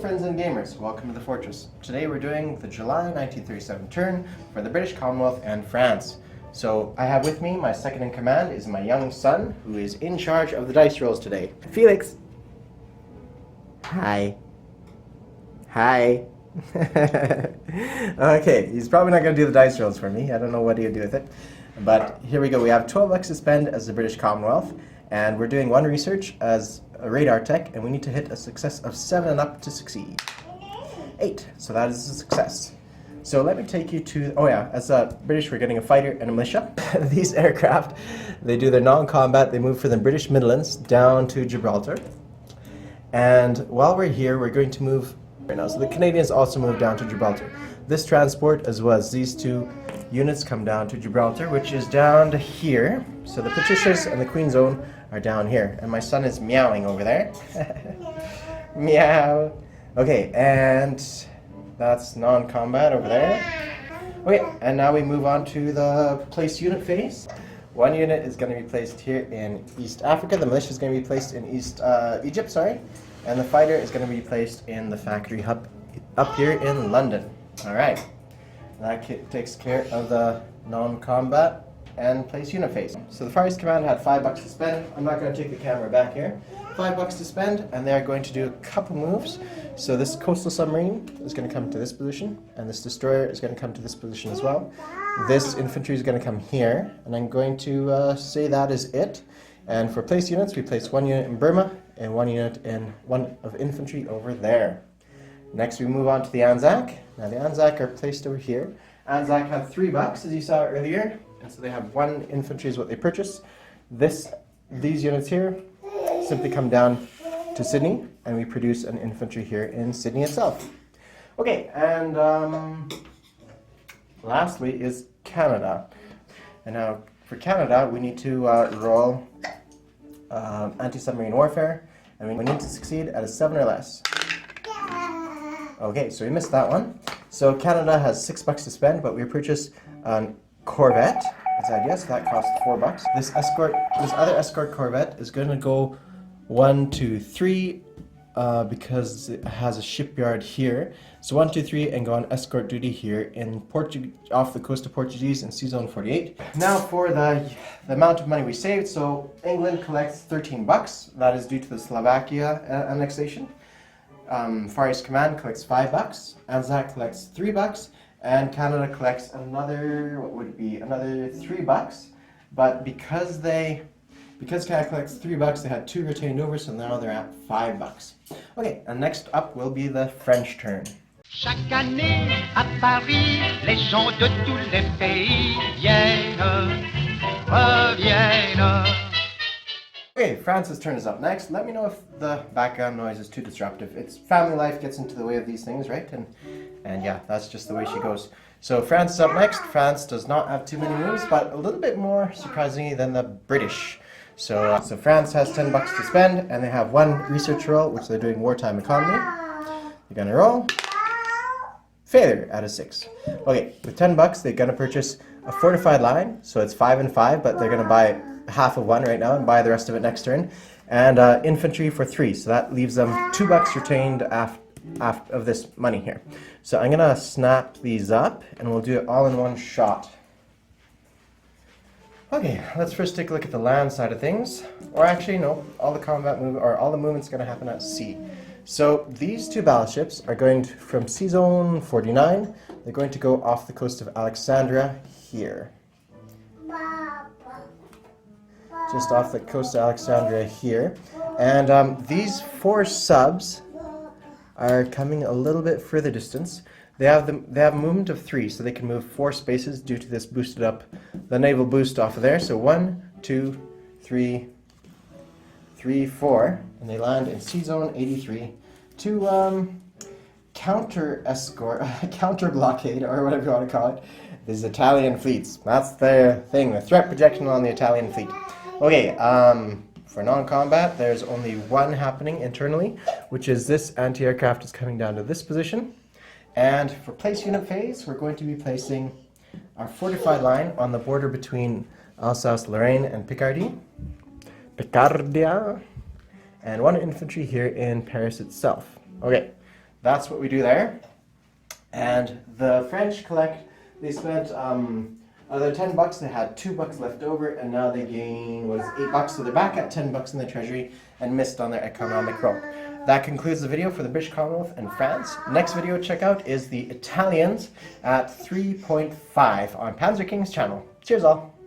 friends and gamers, welcome to the Fortress. Today we're doing the July 1937 turn for the British Commonwealth and France. So I have with me my second in command is my young son, who is in charge of the dice rolls today. Felix! Hi. Hi. Okay, he's probably not going to do the dice rolls for me. I don't know what he'll do with it. But here we go. We have 12 bucks to spend as the British Commonwealth, and we're doing one research as a radar tech, and we need to hit a success of 7 and up to succeed. 8, so that is a success. So let me take you to, as a British we're getting a fighter and a militia. These aircraft, they do their non-combat, they move from the British Midlands down to Gibraltar. And while we're here, we're going to move right now. So the Canadians also move down to Gibraltar. This transport, as well as these two units, come down to Gibraltar, which is down to here. So the Patricias and the Queen's Own are down here. And my son is meowing over there. Meow. Okay, and that's non-combat over there. Okay, and now we move on to the place unit phase. One unit is going to be placed here in East Africa. The militia is going to be placed in Egypt, and the fighter is going to be placed in the factory hub up here in London. All right, that takes care of the non-combat and place unit phase. So the Far East Command had 5 bucks to spend. I'm not going to take the camera back here. 5 bucks to spend, and they're going to do a couple moves. So this coastal submarine is going to come to this position, and this destroyer is going to come to this position as well. This infantry is going to come here, and I'm going to say that is it. And for place units, we place 1 unit in Burma and 1 unit in one of infantry over there. Next, we move on to the Anzac. Now the Anzac are placed over here. Anzac have 3 bucks, as you saw earlier, and so they have 1 infantry is what they purchase. These units here simply come down to Sydney, and we produce an infantry here in Sydney itself. Okay, and lastly is Canada. And now for Canada, we need to roll anti-submarine warfare, and we need to succeed at a 7 or less. Okay, so we missed that one. So Canada has 6 bucks to spend, but we purchase a Corvette. It's idea, so that costs 4 bucks. This other escort Corvette is going to go 1, 2, 3 because it has a shipyard here. So 1, 2, 3 and go on escort duty here in off the coast of Portuguese in Sea Zone 48. Now for the amount of money we saved. So England collects 13 bucks. That is due to the Slovakia annexation. Far East Command collects 5 bucks. Anzac collects 3 bucks. And Canada collects another, another 3 bucks. But because Canada collects 3 bucks, they had 2 retained over, so now they're at 5 bucks. Okay, and next up will be the French turn. Chaque année à Paris, les gens de tous les pays viennent, reviennent. Okay, France's turn is up next. Let me know if the background noise is too disruptive. It's family life gets into the way of these things, right? And yeah, that's just the way she goes. So France is up next. France does not have too many moves, but a little bit more surprisingly than the British. So France has 10 bucks to spend, and they have 1 research roll, which they're doing wartime economy. They're gonna roll. Failure out of 6. Okay, with 10 bucks, they're gonna purchase a fortified line. So it's 5 and 5, but they're gonna buy half of 1 right now and buy the rest of it next turn. And infantry for 3, so that leaves them 2 bucks retained after of this money here. So I'm gonna snap these up, and we'll do it all in one shot. Okay, let's first take a look at the land side of things. Or actually, no, all the movement's going to happen at sea. So these 2 battleships are going from Sea Zone 49. They're going to go off the coast of Alexandria here. Just off the coast of Alexandria here. And these 4 subs are coming a little bit further distance. They have a movement of 3, so they can move 4 spaces due to this boosted up, the naval boost off of there. So 1, 2, 3, 4, and they land in Sea Zone 83 to counter blockade, or whatever you want to call it, these Italian fleets. That's their thing, the threat projection on the Italian fleet. Okay, for non-combat, there's only 1 happening internally, which is this anti-aircraft is coming down to this position. And for place unit phase, we're going to be placing our fortified line on the border between Alsace-Lorraine and Picardia, and 1 infantry here in Paris itself. Okay, that's what we do there. And the French collect, they spent, out of their $10, they had $2 left over, and now they gain, $8, so they're back at $10 in the treasury and missed on their economic growth. That concludes the video for the British Commonwealth and France. Next video to check out is the Italians at 3.5 on Panzer King's channel. Cheers all!